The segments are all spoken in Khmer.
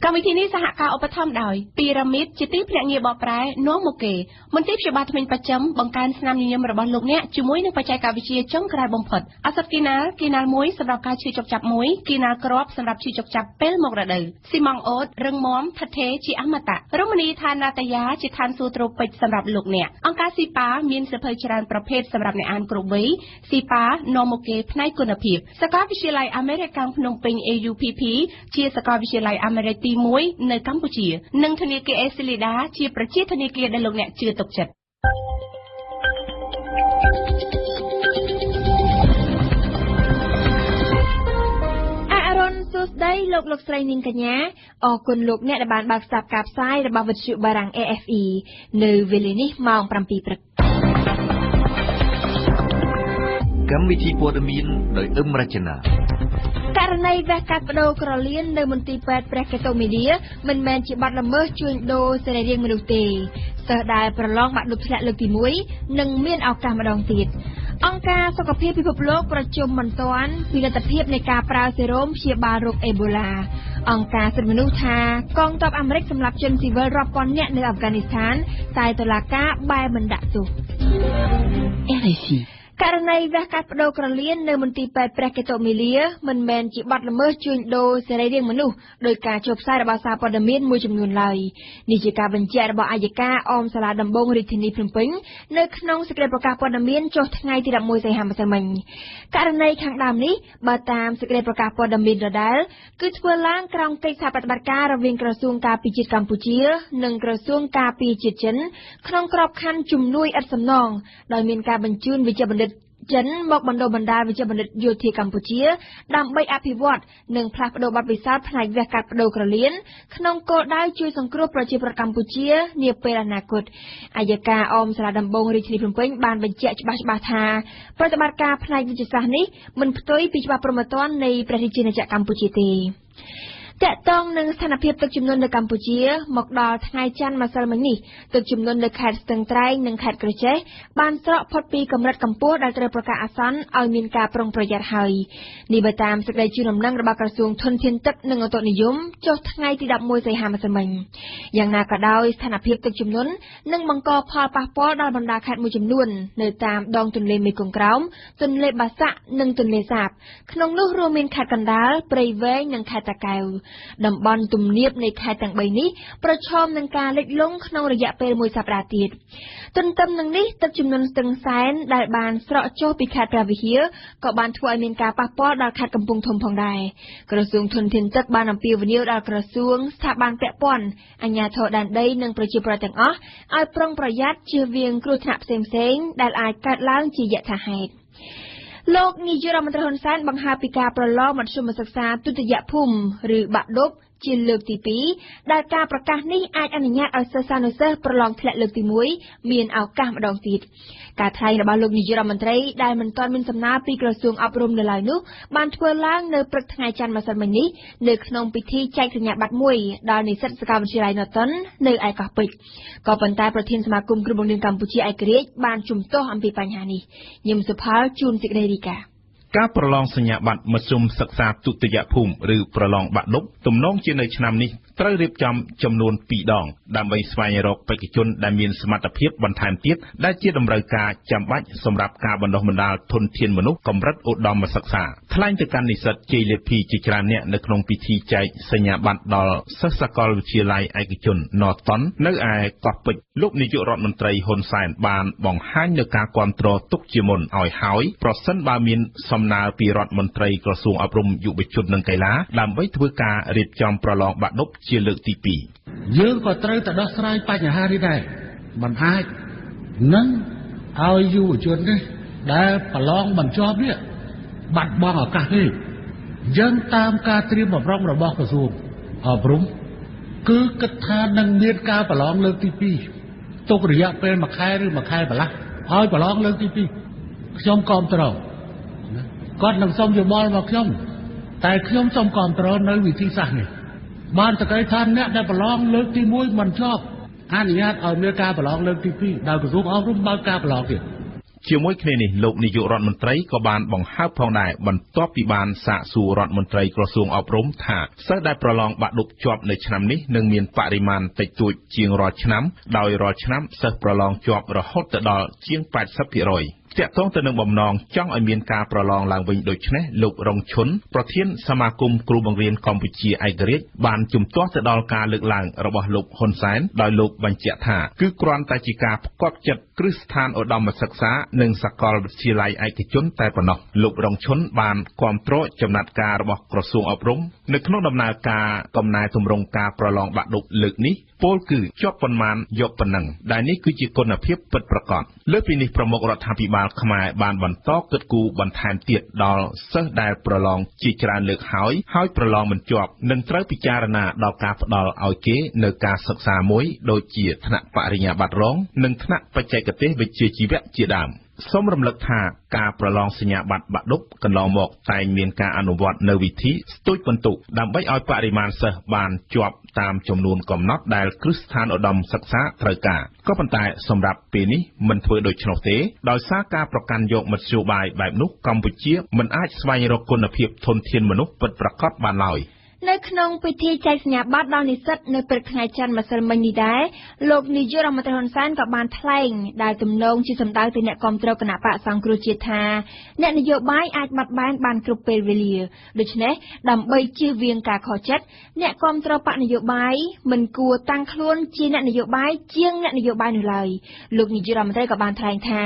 កម្មវិធីនេះសហការឧបត្ថម្ភដោយពីរ៉ាមីតជាទីភ្នាក់ងារបកប្រែនាំមកគេមន្ទីរព្យាបាលថ្មីប្រចាំបង្កើនស្នាមញញឹមរបស់លោកអ្នកជាមួយនឹងបច្ចេកវិទ្យាចុងក្រោយបំផុតអសតគីណាល់មួយសម្រាប់ការឈឺចុកចាប់មួយគីណាល់គ្រាប់សម្រាប់ឈឺចុកចាប់ពេលមករដូវស៊ីម៉ង់អូតរឹងមាំថិតថេរជាអមតៈរមណីយដ្ឋានណាតាយាជាឋានសួគ៌ត្រូពិចសម្រាប់លោកអ្នកអង្គការស៊ីប៉ាមានសិភៅច្រើនប្រភេទសម្រាប់អ្នកអានគ្រប់វ័យស៊ីប៉ានាំមកគេផ្នែកគុណភាពសាកលវិទ្យាល័យអាមេរិកកាំងភ្នំពេញ AUPP ជាសាកលវិទ្យាល័យអាមេរិកទី1នៅកម្ពុជានិងធនាគារ Eslida ជាប្រជាធនាគារដែលលោកអ្នកជឿទុកចិត្តសួស្តីលោកស្រីនាងកញ្ញាអរគុណលោកអ្នកដែលបានបើកស្ដាប់ការផ្សាយរបស់វិទ្យុបារាំង AFE នៅវេលានេះម៉ោង 7 ព្រឹកកម្មវិធីព័ត៌មានដោយអឹមរចនាករណីវះកាត់បដូរក្រលៀននៅមន្ទីរពេទ្យព្រះកេតុមីឌាមិនមែនជាបទល្មើសជួញដូរសរីរាង្គមនុស្សទេសិស្សដែលប្រឡងបាក់ឌុបធ្លាក់លើកទី1នឹងមានឱកាសម្ដងទៀតអង្គការសុខភាពពិភពលោកប្រជុំមិនទាន់ពីលទ្ធភាពនៃការប្រើសេរ៉ូមព្យាបាលរោគអេបូឡាអង្គការសិទ្ធិមនុស្សថាកងទ័ពអាមេរិកសម្លាប់ជនស៊ីវិលរាប់ពាន់នាក់នៅអាហ្វហ្គានីស្ថានតែតុលាការបែរមិនដាក់ទោសករណីវះកាត់បដូរក្រលៀននៅមន្ទីរពេទ្យព្រះកេតុមីឌាមិនមែនជាបទល្មើសជួញដូរសរីរាង្គមនុស្សដោយការចុះផ្សាយរបស់សារព័ត៌មានមួយចំនួនឡើយនេះជាការបញ្ជាក់របស់អัยការអមសាលាដំបងរាជធានីភ្នំពេញនៅក្នុងសេចក្តីប្រកាសព័ត៌មានចុះថ្ងៃទី11សីហាម្សិលមិញករណីខាងដើមនេះបើតាមសេចក្តីប្រកាសព័ត៌មានដដែលគឺធ្វើឡើងក្រោមកិច្ចសហប្រតិបត្តិការរវាងក្រសួងការពារជាតិកម្ពុជានិងក្រសួងការពារជាតិចិនក្នុងក្របខ័ណ្ឌជំនួយឥតសំណងដោយមានការបញ្ជូនវិជ្ជាបណ្ឌិតចិនមកបណ្ដុះបណ្ដាលវិជ្ជាបណ្ឌិតយោធាកម្ពុជាដើម្បីអភិវឌ្ឍនិងផ្លាស់ប្តូរបទពិសោធន៍ផ្នែកវះកាត់បដូរក្រលៀនក្នុងគោលដៅជួយសង្គ្រោះប្រជាពលរដ្ឋកម្ពុជានាពេលអនាគតអัยការអមសាលាដំបងរាជធានីភ្នំពេញបានបញ្ជាក់ច្បាស់ៗថាប្រតិបត្តិការផ្នែកវិទ្យាសាស្ត្រនេះមិនផ្ទុយពីច្បាប់ព្រហ្មទណ្ឌនៃព្រះរាជាណាចក្រកម្ពុជាទេតកតងនឹងស្ថានភាពទឹកជំនន់នៅកម្ពុជាមកដល់ថ្ងៃច័ន្ទម្សិលមិញនេះទឹកជំនន់នៅខេត្តស្ទឹងត្រែងនិងខេត្តក្រចេះបានស្រកផុតពីកម្រិតកម្ពស់ដែលត្រូវប្រកាសអាសន្នឲ្យមានការប្រុងប្រយ័ត្នហើយនេះបើតាមសេចក្តីជូនដំណឹងរបស់ក្រសួងធនធានទឹកនិងអូតូនិយមចុះថ្ងៃទី11សីហាម្សិលមិញយ៉ាងណាក៏ដោយស្ថានភាពទឹកជំនន់នឹងបង្កផលប៉ះពាល់ដល់បណ្ដាខេត្តមួយចំនួននៅតាមដងទន្លេមេគង្គក្រោមទន្លេបាសាក់និងទន្លេសាបក្នុងនោះរួមមានខេត្តកណ្ដាលព្រៃវែងនិងខេត្តតាកែវតំបន់ទំនាបនៃខេត្តទាំង3នេះប្រឈមនឹងការលិចលង់ក្នុងរយៈពេលមួយសប្តាហ៍ទៀតទន្ទឹមនឹងនេះទឹកជំនន់ស្ទឹងសែនដែលបានស្រកចុះពីខេត្តព្រះវិហារក៏បានធ្វើឲ្យមានការប៉ះពាល់ដល់ខេត្តកំពង់ធំផងដែរក្រសួងធនធានទឹកបានអំពាវនាវដល់ក្រសួងស្ថាប័នពាក់ព័ន្ធអាជ្ញាធរដែនដីនិងប្រជាពលរដ្ឋទាំងអស់ឲ្យប្រុងប្រយ័ត្នជៀសវាងគ្រោះថ្នាក់ផ្សេងៗដែលអាចកើតឡើងជាយថាហេតុលោកនាយករដ្ឋមន្ត្រីហ៊ុនសែនបង្ហើបពីការប្រឡងមធ្យមសិក្សាទុតិយភូមិឬបាក់ឌុបជាលើកទី2ដែលការប្រកាសនេះអាចអនុញ្ញាតឲ្យសិស្សានុសិស្សប្រឡងធ្លាក់លើកទី1មានឱកាសម្ដងទៀតការថ្លែងរបស់លោកនាយករដ្ឋមន្ត្រីដែលមិនទាន់មានសំណើពីក្រសួងអប់រំនៅឡើយនោះបានធ្វើឡើងនៅព្រឹកថ្ងៃច័ន្ទម្សិលមិញនេះនៅក្នុងពិធីចែកសញ្ញាបត្រមួយដល់និស្សិតសាកលវិទ្យាល័យ Norton នៅឯកោះពេជ្រក៏ប៉ុន្តែប្រធានសមាគមគ្រូបង្រៀនកម្ពុជាឯករាជ្យបានជំទាស់អំពីបញ្ហានេះញឹមសុផលជួនសេចក្តីរាយការណ៍ការប្រឡងសញ្ញាបត្រមធ្យមសិក្សាទុតិយភូមិឬប្រឡងបាក់ឌុបទំនងជានៅឆ្នាំនេះត្រូវរៀបចំចំនួន2ដងដើម្បីស្វែងរកបេក្ខជនដែលមានសមត្ថភាពបន្ថែមទៀតដែលជាតម្រូវការចាំបាច់សម្រាប់ការបណ្ដុះបណ្ដាលធនធានមនុស្សកម្រិតឧត្តមសិក្សាថ្លែងទៅកាន់និស្សិតជ័យលាភីជាច្រើនអ្នកនៅក្នុងពិធីចែកសញ្ញាបត្រដល់សិស្សសាកលវិទ្យាល័យឯកជន Norton នៅឯកោះពេជ្រលោកនាយករដ្ឋមន្ត្រីហ៊ុនសែនបានបង្ហាញនូវការគាំទ្រទុកជាមុនឲ្យហើយប្រសិនបើមានសំណើពីរដ្ឋមន្ត្រីក្រសួងអប់រំយុវជននិងកីឡាដើម្បីធ្វើការរៀបចំប្រឡងបាក់ឌុបជាលើកទី2យើងក៏ត្រូវតែដោះស្រាយបញ្ហានេះដែរមិនអាចនឹងឲ្យយុវជននេះដែលប្រឡងមិនជាប់នេះបាត់បង់ឱកាសនេះយើងតាមការត្រៀមបំរុងរបស់ក្រសួងអប់រំគឺគិតថានឹងមានការប្រឡងលើកទី2ទុករយៈពេល1ខែឬ1ខែកន្លះឲ្យប្រឡងលើកទី2ខ្ញុំគាំទ្រគាត់នឹងសុំយោបល់មកខ្ញុំតែខ្ញុំសូមគាំទ្រនៅវិធីសាស្ត្រនេះបានតកៃថាអ្នកដែលប្រឡងលើកទី1មិនជាប់អនុញ្ញាតឲ្យមានការប្រឡងលើកទី2ដោយក្រសួងអប់រំបើកការប្រឡងទៀត ជាមួយគ្នានេះលោកនាយករដ្ឋមន្ត្រីក៏បានបង្ហើបផងដែរបន្ទាប់ពីបានសាកសួររដ្ឋមន្ត្រីក្រសួងអប់រំថាសិស្សដែលប្រឡងបាក់ឌុបជាប់នៅឆ្នាំនេះនឹងមានបរិមាណតិចតួចជាងរាល់ឆ្នាំដោយរាល់ឆ្នាំសិស្សប្រឡងជាប់រហូតដល់ជាង 80%ទាក់ទងទៅនឹងបំណងចង់ឲ្យមានការប្រឡងឡើងវិញដូចនេះលោករងឈុនប្រធានសមាគមគ្រូបង្រៀនកម្ពុជាឯករាជ្យបានជំទាស់ទៅដល់ការលើកឡើងរបស់លោកហ៊ុនសែនដោយលោកបញ្ជាក់ថាគឺគ្រាន់តែជាការផ្គាប់ចិត្តគ្រឹះស្ថានឧត្តមសិក្សានិងសាកលវិទ្យាល័យឯកជនតែប៉ុណ្ណោះលោករងឈុនបានគាំទ្រចំណាត់ការរបស់ក្រសួងអប់រំនៅក្នុងដំណើរការកំណែទម្រង់ការប្រឡងបាក់ឌុបលើកនេះពោលគឺជាប់ប៉ុន្មានយកប៉ុណ្ណឹងដែលនេះគឺជាគុណភាពពិតប្រាកដលើពីនេះប្រមុខរដ្ឋាភិបាលខ្មែរបានបន្តគិតគូរបន្ថែមទៀតដល់សិស្សដែលប្រឡងជាច្រើនលើកហើយប្រឡងមិនជាប់នឹងត្រូវពិចារណាដល់ការផ្ដល់ឲ្យគេនៅការសិក្សាមួយដូចជាថ្នាក់បរិញ្ញាបត្ររងនិងថ្នាក់បច្ចេកទេសវិជ្ជាជីវៈជាដើមសូមរំលឹកថាការប្រឡងសញ្ញាបត្របាក់ឌុបកន្លងមកតែងមានការអនុវត្តនៅវិធីស្ទូចបន្ទុកដើម្បីឲ្យបរិមាណសិស្សបានជាប់តាមចំនួនកំណត់ដែលគ្រឹះស្ថានឧត្តមសិក្សាត្រូវការក៏ប៉ុន្តែសម្រាប់ពេលនេះមិនធ្វើដូច្នោះទេដោយសារការប្រកាន់យកមធ្យោបាយបែបនោះកម្ពុជាមិនអាចស្វែងរកគុណភាពធនធានមនុស្សពិតប្រាកដបានឡើយនៅក្នុងពិធីចែកសញ្ញាបត្រដល់និស្សិតនៅព្រឹកថ្ងៃច័ន្ទម្សិលមិញនេះដែរលោកនាយករដ្ឋមន្ត្រីហ៊ុនសែនក៏បានថ្លែងដែលទំនងជាសម្ដៅទៅអ្នកគាំទ្រគណៈបកសង្គ្រោះជាតិថាអ្នកនយោបាយអាចបាត់បែនបានគ្រប់ពេលវេលាដូច្នេះដើម្បីជៀសវាងការខកចិត្តអ្នកគាំទ្របកនយោបាយមិនគួរតាំងខ្លួនជាអ្នកនយោបាយជាងអ្នកនយោបាយនោះឡើយលោកនាយករដ្ឋមន្ត្រីក៏បានថ្លែងថា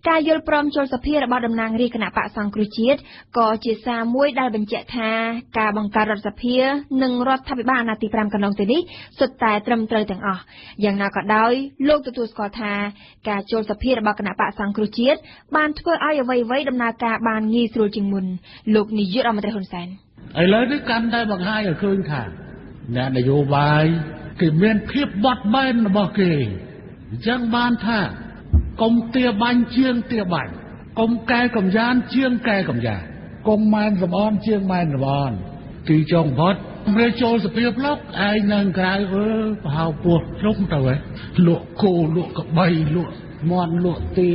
ការយល់ព្រមចូលសភារបស់តំណាងរាស្ត្រគណៈបកសង្គ្រោះជាតិក៏ជាសារមួយដែលបញ្ជាក់ថាការបង្កើតរដ្ឋសភានិងរដ្ឋាភិបាលអាណត្តិទី5កន្លងទៅនេះសុទ្ធតែត្រឹមត្រូវទាំងអស់យ៉ាងណាក៏ដោយលោកទទួលស្គាល់ថាការចូលសភារបស់គណៈបកសង្គ្រោះជាតិបានធ្វើឲ្យអ្វីៗដំណើរការបានងាយស្រួលជាងមុនលោកនាយករដ្ឋមន្ត្រីហ៊ុនសែនឥឡូវនេះកាន់តែបង្ហាញឲ្យឃើញថាអ្នកនយោបាយគេមានភាពបត់បែនរបស់គេអញ្ចឹងបានថាកុំទាបាញ់ជាងទាបាញ់កុំកែកំយ៉ានជាងកែកំយ៉ានកុំម៉ែនសំអនជាងម៉ែនសំអនទីចុងផុតរៀបចូលសភាប្លុកឯងនៅក្រៅប្រហៅពោះជុំទៅលក់គោលក់កបីលក់មាន់លក់ទា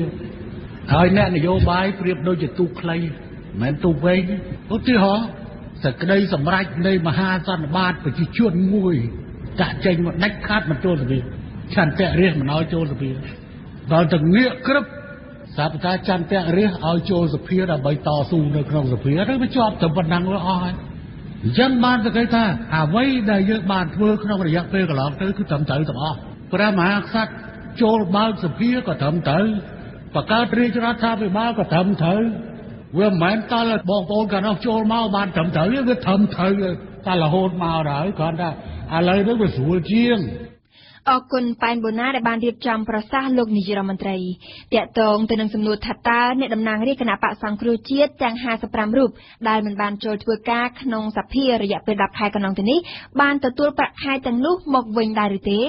ហើយអ្នកនយោបាយប្រៀបដូចជាទូកខ្លីមិនមែនទូកវែងឧទាហរណ៍សេចក្តីសម្រេចនៃមហាសន្និបាតប្រជាជនមួយដាក់ចេញមកដាច់ខាតមកចូលសភាឆន្ទៈរាស្ត្រមិនឲ្យចូលសភាដល់តែងាកក្រឹបសាបតាចន្ទៈរាស្ត្រឲ្យចូលសភាដើម្បីតស៊ូនៅក្នុងសភាឬវាជាប់តែប៉ុណ្ណឹងអស់ហើយអញ្ចឹងបានទៅគេថាអ្វីដែលយើងបានធ្វើក្នុងរយៈពេលកន្លងទៅគឺត្រឹមត្រូវទាំងអស់ព្រះមហាក្សត្រចូលបើកសភាក៏ត្រឹមត្រូវបង្កើតរាជរដ្ឋាភិបាលក៏ត្រឹមត្រូវវាមិនមែនតើបងប្អូនកាលនោះចូលមកបានត្រឹមត្រូវវាត្រឹមត្រូវតែរហូតមកដល់គ្រាន់តែឥឡូវនេះវាស្រួលជាងអរគុណប៉ែនបូណាដែលបានរៀបចំប្រសាសន៍លោកនាយរដ្ឋមន្ត្រីតាក់ទងទៅនឹងសំណួរថាតើអ្នកតំណាងរាស្ត្រគណៈបកសង្គ្រោះជាតិទាំង55រូបដែលមិនបានចូលធ្វើការក្នុងសភារយៈពេល10ខែកន្លងទៅនេះបានទទួលប្រាក់ខែទាំងនោះមកវិញដែរឬទេ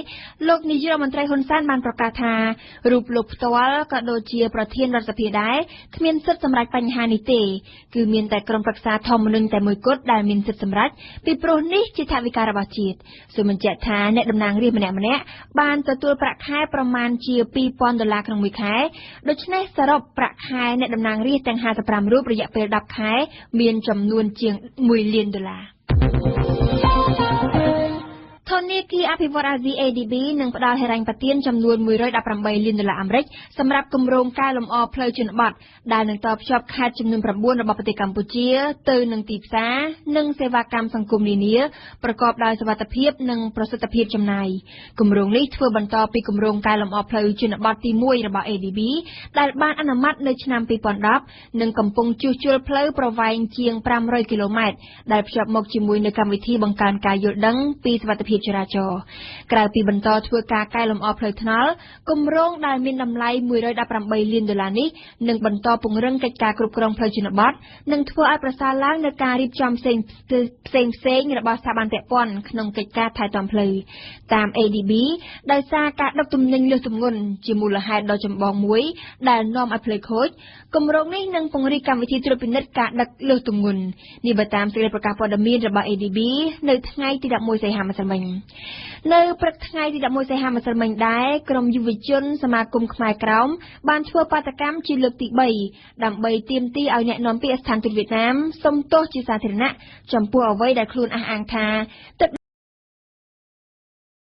លោកនាយរដ្ឋមន្ត្រីហ៊ុនសែនបានប្រកាសថារូបលោកផ្ទាល់ក៏ដូចជាប្រធានរដ្ឋសភាដែរគ្មានសិទ្ធិសម្រេចបញ្ហានេះទេគឺមានតែក្រុមប្រឹក្សាធម្មនុញ្ញតែមួយគត់ដែលមានសិទ្ធិសម្រេចពីព្រោះនេះជាថវិការបស់ជាតិសូមបញ្ជាក់ថាអ្នកតំណាងរាស្ត្រម្នាក់ៗបានទទួលប្រាក់ខែប្រមាណជា$2,000ក្នុងមួយខែដូច្នេះសរុបប្រាក់ខែអ្នកតំណាងរាស្ត្រទាំង55រូបរយៈពេល10ខែមានចំនួនជាង$1 លានធនាគារអភិវឌ្ឍន៍អាស៊ី ADB នឹងផ្ដល់ហិរញ្ញប្បទានចំនួន$118 លានអាមេរិកសម្រាប់គម្រោងកែលម្អផ្លូវជនបទដែលនឹងតភ្ជាប់ខេត្តចំនួន9របស់ប្រទេសកម្ពុជាទៅនឹងទីផ្សារនិងសេវាកម្មសង្គមនានាប្រកបដោយសុវត្ថិភាពនិងប្រសិទ្ធភាពចំណាយគម្រោងនេះធ្វើបន្តពីគម្រោងកែលម្អផ្លូវជនបទទី1របស់ ADB ដែលបានអនុម័តនៅឆ្នាំ2010និងកំពុងជួសជុលផ្លូវប្រវែងជាង500គីឡូម៉ែត្រដែលភ្ជាប់មកជាមួយនឹងកម្មវិធីបង្កើនការយល់ដឹងពីសុវត្ថិភាពចរាចរណ៍ក្រៅពីបន្តធ្វើការកែលម្អផ្លូវថ្នល់គម្រោងដែលមានតម្លៃ$118 លាននេះនឹងបន្តពង្រឹងកិច្ចការគ្រប់គ្រងផ្លូវជនបទនិងធ្វើឲ្យប្រសើរឡើងនូវការរៀបចំផ្សេងរបស់ស្ថាប័នពាក់ព័ន្ធក្នុងកិច្ចការថែទាំផ្លូវតាម ADB ដោយសារការដឹកទំនិញលើសទម្ងន់ជាមូលហេតុដ៏ចម្បងមួយដែលនាំឲ្យផ្លូវខូចគម្រោងនេះនឹងពង្រីកកម្មវិធីត្រួតពិនិត្យការដឹកលើសទម្ងន់នេះបើតាមសេចក្តីប្រកាសព័ត៌មានរបស់ ADB នៅថ្ងៃទី11សីហាម្សិលមិញ នៅព្រឹកថ្ងៃទី11សីហាម្សិលមិញដែរក្រុមយុវជនសមាគមខ្មែរក្រោមបានធ្វើបាតកម្មជាលើកទី3ដើម្បីទាមទារឲ្យអ្នកនាំពាក្យស្ថានទូតវៀតណាមសុំទោសជាសាធារណៈចំពោះអ្វីដែលខ្លួនអះអាងថា